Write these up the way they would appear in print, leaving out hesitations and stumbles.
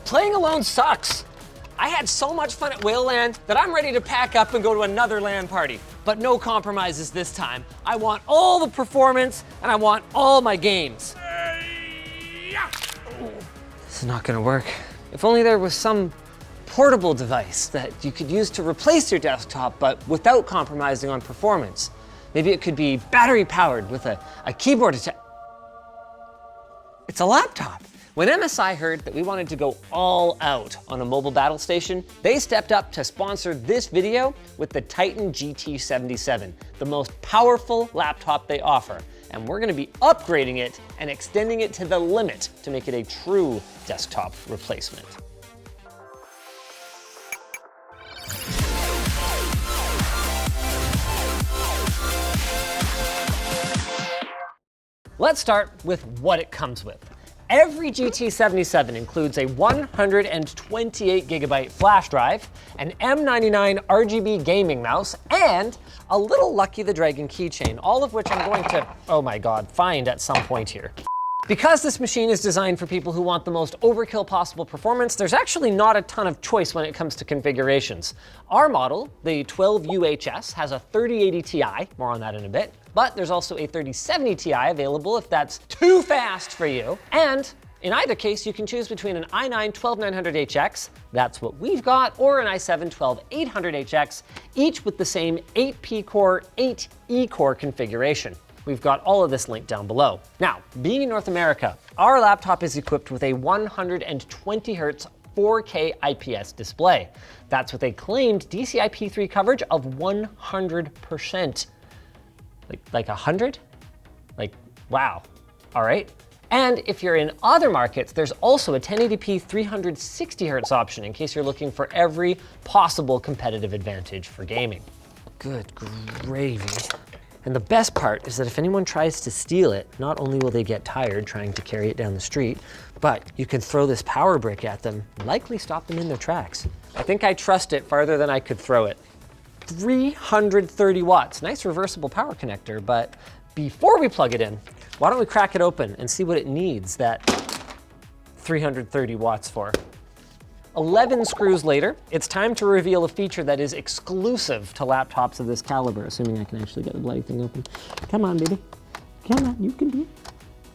Playing alone sucks. I had so much fun at Whaleland that I'm ready to pack up and go to another LAN party. But no compromises this time. I want all the performance and I want all my games. This is not gonna work. If only there was some portable device that you could use to replace your desktop, but without compromising on performance. Maybe it could be battery powered with a keyboard attached. It's a laptop. When MSI heard that we wanted to go all out on a mobile battle station, they stepped up to sponsor this video with the Titan GT77, the most powerful laptop they offer. And we're gonna be upgrading it and extending it to the limit to make it a true desktop replacement. Let's start with what it comes with. Every GT77 includes a 128 gigabyte flash drive, an M99 RGB gaming mouse, and a little Lucky the Dragon keychain, all of which I'm going to, oh my God, find at some point here. Because this machine is designed for people who want the most overkill possible performance, there's actually not a ton of choice when it comes to configurations. Our model, the 12UHS, has a 3080 Ti, more on that in a bit, but there's also a 3070 Ti available if that's too fast for you. And in either case, you can choose between an i9 12900HX, that's what we've got, or an i7 12800HX, each with the same 8P core, 8E core configuration. We've got all of this linked down below. Now, being in North America, our laptop is equipped with a 120 Hz 4K IPS display. That's with a claimed DCI-P3 coverage of 100%. Like 100? Like, wow, all right. And if you're in other markets, there's also a 1080p 360 Hz option in case you're looking for every possible competitive advantage for gaming. Good gravy. And the best part is that if anyone tries to steal it, not only will they get tired trying to carry it down the street, but you can throw this power brick at them, likely stop them in their tracks. I think I trust it farther than I could throw it. 330 watts, nice reversible power connector, but before we plug it in, why don't we crack it open and see what it needs that 330 watts for. 11 screws later, it's time to reveal a feature that is exclusive to laptops of this caliber, assuming I can actually get the bloody thing open. Come on, baby. Come on, you can do it.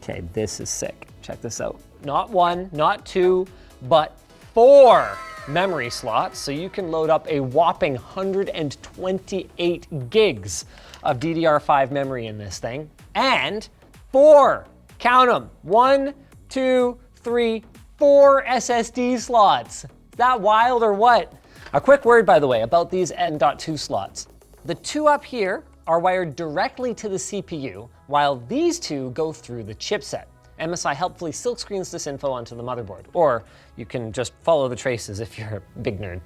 Okay, this is sick. Check this out. Not one, not two, but 4 memory slots, so you can load up a whopping 128 gigs of DDR5 memory in this thing. And 4, count them, 1, 2, 3, 4 SSD slots. Is that wild or what? A quick word, by the way, about these M.2 slots. The 2 up here are wired directly to the CPU, while these 2 go through the chipset. MSI helpfully silkscreens this info onto the motherboard, or you can just follow the traces if you're a big nerd.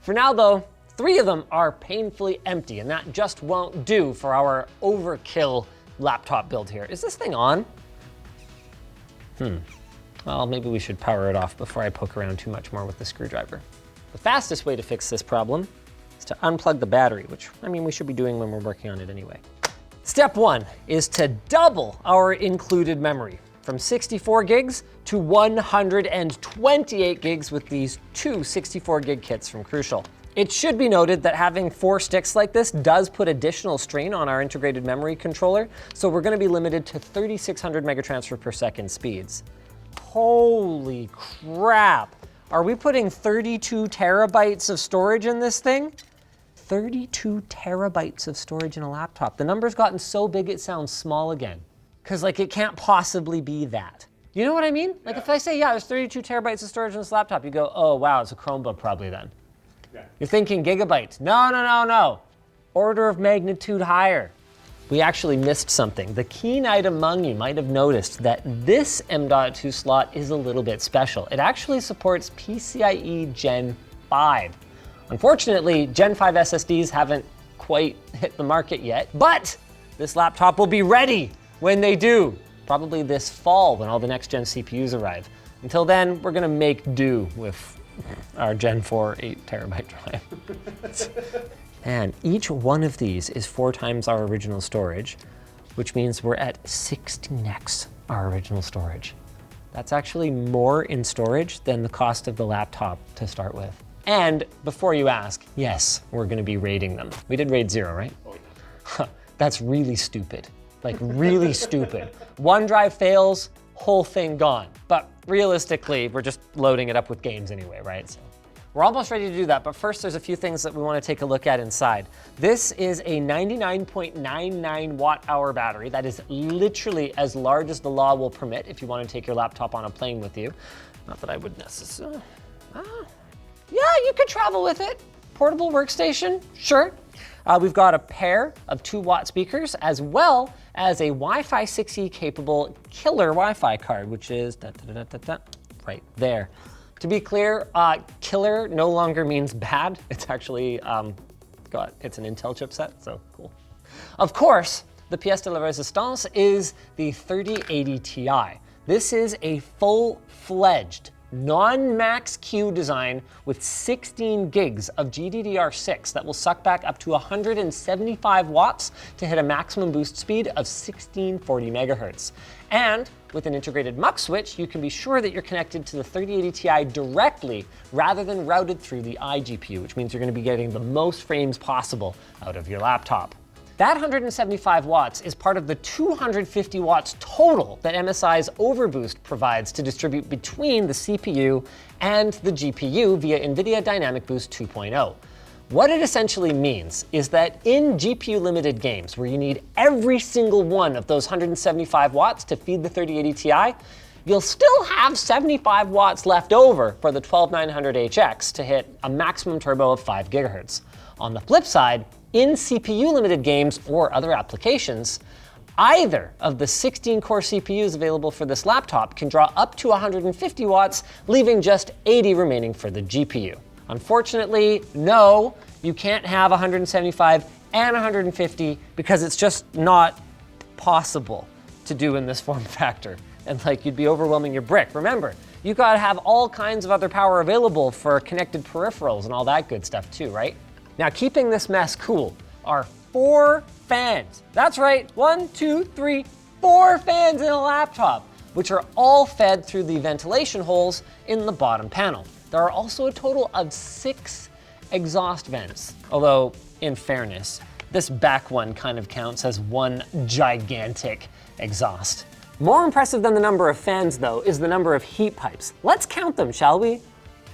For now though, 3 of them are painfully empty, and that just won't do for our overkill laptop build here. Is this thing on? Well, maybe we should power it off before I poke around too much more with the screwdriver. The fastest way to fix this problem is to unplug the battery, which, I mean, we should be doing when we're working on it anyway. Step 1 is to double our included memory from 64 gigs to 128 gigs with these 2 64 gig kits from Crucial. It should be noted that having 4 sticks like this does put additional strain on our integrated memory controller, so we're gonna be limited to 3,600 megatransfer per second speeds. Holy crap. Are we putting 32 terabytes of storage in this thing? 32 terabytes of storage in a laptop. The number's gotten so big it sounds small again. Cause like it can't possibly be that. You know what I mean? Like if I say, yeah, there's 32 terabytes of storage in this laptop, you go, oh wow, it's a Chromebook probably then. Yeah. You're thinking gigabytes. No. Order of magnitude higher. We actually missed something. The keen-eyed among you might have noticed that this M.2 slot is a little bit special. It actually supports PCIe Gen 5. Unfortunately, Gen 5 SSDs haven't quite hit the market yet, but this laptop will be ready when they do, probably this fall when all the next-gen CPUs arrive. Until then, we're gonna make do with our Gen 4 8 terabyte drive. And each one of these is 4 times our original storage, which means we're at 16x our original storage. That's actually more in storage than the cost of the laptop to start with. And before you ask, yes, we're gonna be raiding them. We did raid 0, right? Oh yeah. That's really stupid, like really stupid. OneDrive fails, whole thing gone. But realistically, we're just loading it up with games anyway, right? So we're almost ready to do that, but first there's a few things that we want to take a look at inside. This is a 99.99 watt-hour battery that is literally as large as the law will permit if you want to take your laptop on a plane with you. Not that I would necessarily, yeah, you could travel with it. Portable workstation, sure. We've got a pair of 2-watt speakers as well as a Wi-Fi 6E capable killer Wi-Fi card, which is right there. To be clear, killer no longer means bad. It's actually, it's an Intel chipset, so cool. Of course, the pièce de la résistance is the 3080 Ti. This is a full-fledged non-max Q design with 16 gigs of GDDR6 that will suck back up to 175 watts to hit a maximum boost speed of 1640 megahertz. And with an integrated mux switch, you can be sure that you're connected to the 3080 Ti directly rather than routed through the iGPU, which means you're going to be getting the most frames possible out of your laptop. That 175 watts is part of the 250 watts total that MSI's Overboost provides to distribute between the CPU and the GPU via NVIDIA Dynamic Boost 2.0. What it essentially means is that in GPU-limited games, where you need every single one of those 175 watts to feed the 3080 Ti, you'll still have 75 watts left over for the 12900HX to hit a maximum turbo of 5 gigahertz. On the flip side, in CPU-limited games or other applications, either of the 16-core CPUs available for this laptop can draw up to 150 watts, leaving just 80 remaining for the GPU. Unfortunately, no, you can't have 175 and 150 because it's just not possible to do in this form factor. And like, you'd be overwhelming your brick. Remember, you gotta have all kinds of other power available for connected peripherals and all that good stuff too, right? Now, keeping this mess cool are 4 fans. That's right, 1, 2, 3, 4 fans in a laptop, which are all fed through the ventilation holes in the bottom panel. There are also a total of 6 exhaust vents, although in fairness, this back one kind of counts as one gigantic exhaust. More impressive than the number of fans, though, is the number of heat pipes. Let's count them, shall we?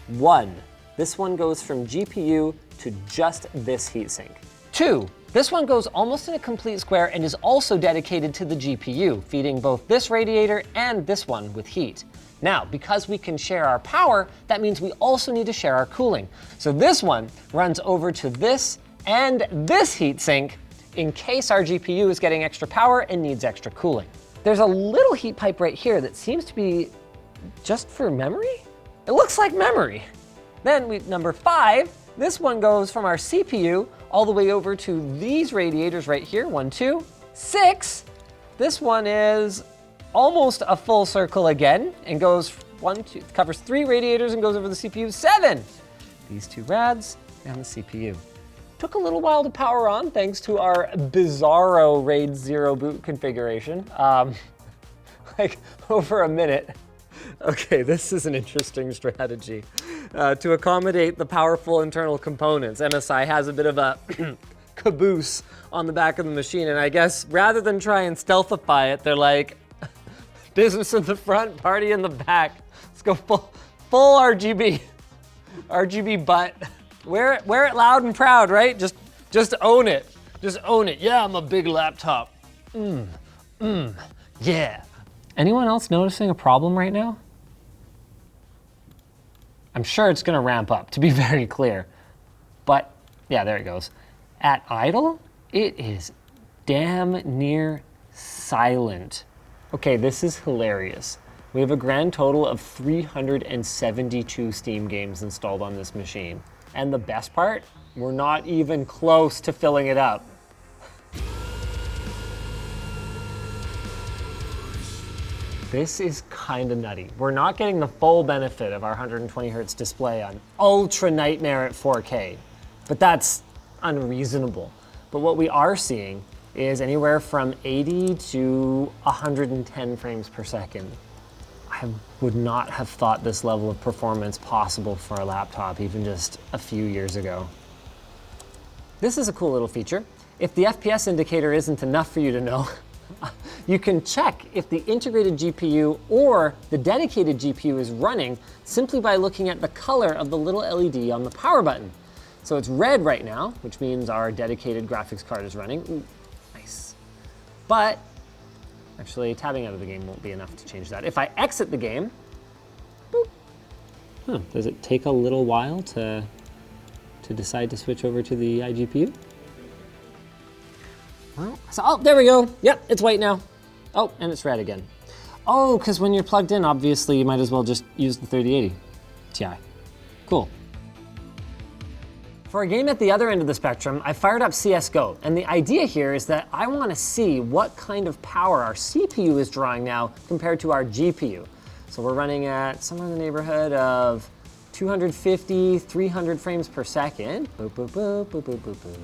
1. This one goes from GPU to just this heatsink. 2. This one goes almost in a complete square and is also dedicated to the GPU, feeding both this radiator and this one with heat. Now, because we can share our power, that means we also need to share our cooling. So this one runs over to this and this heatsink in case our GPU is getting extra power and needs extra cooling. There's a little heat pipe right here that seems to be just for memory? It looks like memory. Then number 5, this one goes from our CPU all the way over to these radiators right here, 1, 2, 6. This one is almost a full circle again and goes 1, 2, covers 3 radiators and goes over the CPU, 7. These 2 rads and the CPU. Took a little while to power on thanks to our bizarro RAID 0 boot configuration. Like over a minute. Okay, this is an interesting strategy. To accommodate the powerful internal components, MSI has a bit of a caboose on the back of the machine, and I guess rather than try and stealthify it, they're like, business in the front, party in the back. Let's go full RGB. RGB butt. Wear it loud and proud, right? Just own it. Just own it. Yeah, I'm a big laptop. Yeah. Anyone else noticing a problem right now? I'm sure it's gonna ramp up, to be very clear. But, yeah, there it goes. At idle, it is damn near silent. Okay, this is hilarious. We have a grand total of 372 Steam games installed on this machine. And the best part, we're not even close to filling it up. This is kind of nutty. We're not getting the full benefit of our 120 hertz display on ultra nightmare at 4K, but that's unreasonable. But what we are seeing is anywhere from 80 to 110 frames per second. I would not have thought this level of performance possible for a laptop even just a few years ago. This is a cool little feature. If the FPS indicator isn't enough for you to know, you can check if the integrated GPU or the dedicated GPU is running simply by looking at the color of the little LED on the power button. So it's red right now, which means our dedicated graphics card is running. Ooh, nice. But actually, tabbing out of the game won't be enough to change that. If I exit the game, boop. Does it take a little while to decide to switch over to the iGPU? Well, oh, there we go. Yep, it's white now. Oh, and it's red again. Oh, because when you're plugged in, obviously, you might as well just use the 3080 Ti. Cool. For a game at the other end of the spectrum, I fired up CSGO, and the idea here is that I want to see what kind of power our CPU is drawing now compared to our GPU. So we're running at somewhere in the neighborhood of 250, 300 frames per second. Boop, boop, boop, boop, boop, boop, boop.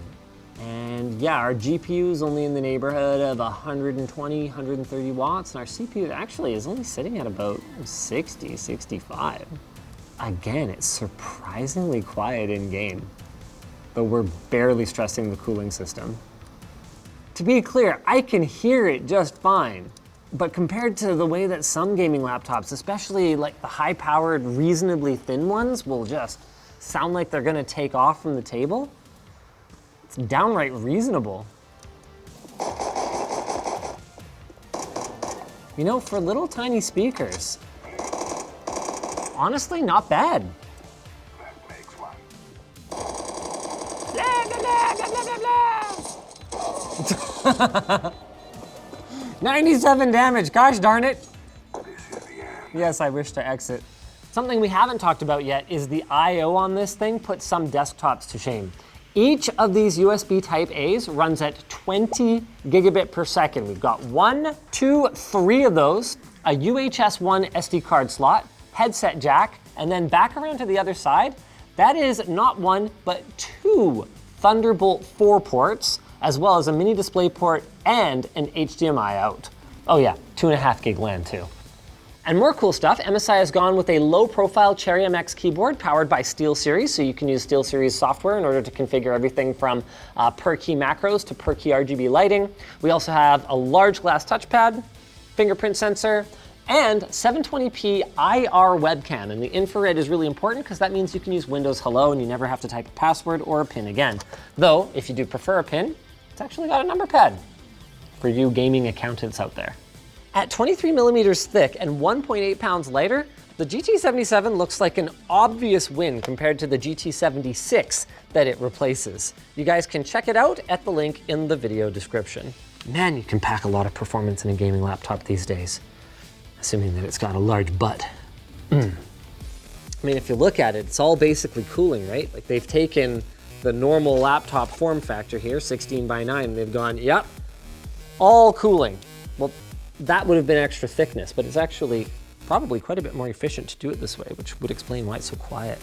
And yeah, our GPU is only in the neighborhood of 120, 130 watts, and our CPU actually is only sitting at about 60, 65. Again, it's surprisingly quiet in game, but we're barely stressing the cooling system. To be clear, I can hear it just fine, but compared to the way that some gaming laptops, especially like the high-powered, reasonably thin ones, will just sound like they're gonna take off from the table, it's downright reasonable. You know, for little tiny speakers, honestly, not bad. That makes one. Blah, blah, blah, blah, blah, blah. 97 damage, gosh darn it. This is the end. Yes, I wish to exit. Something we haven't talked about yet is the I/O on this thing puts some desktops to shame. Each of these USB Type A's runs at 20 gigabit per second. We've got 1, 2, 3 of those, a UHS 1 SD card slot, headset jack, and then back around to the other side, that is not 1, but 2 Thunderbolt 4 ports, as well as a mini display port and an HDMI out. Oh yeah, 2.5 gig LAN too. And more cool stuff, MSI has gone with a low-profile Cherry MX keyboard powered by SteelSeries, so you can use SteelSeries software in order to configure everything from per-key macros to per-key RGB lighting. We also have a large glass touchpad, fingerprint sensor, and 720p IR webcam. And the infrared is really important because that means you can use Windows Hello and you never have to type a password or a PIN again. Though, if you do prefer a PIN, it's actually got a number pad for you gaming accountants out there. At 23 millimeters thick and 1.8 pounds lighter, the GT77 looks like an obvious win compared to the GT76 that it replaces. You guys can check it out at the link in the video description. Man, you can pack a lot of performance in a gaming laptop these days, assuming that it's got a large butt. I mean, if you look at it, it's all basically cooling, right? Like they've taken the normal laptop form factor here, 16 by 9, and they've gone, yep, all cooling. Well, that would have been extra thickness, but it's actually probably quite a bit more efficient to do it this way, which would explain why it's so quiet.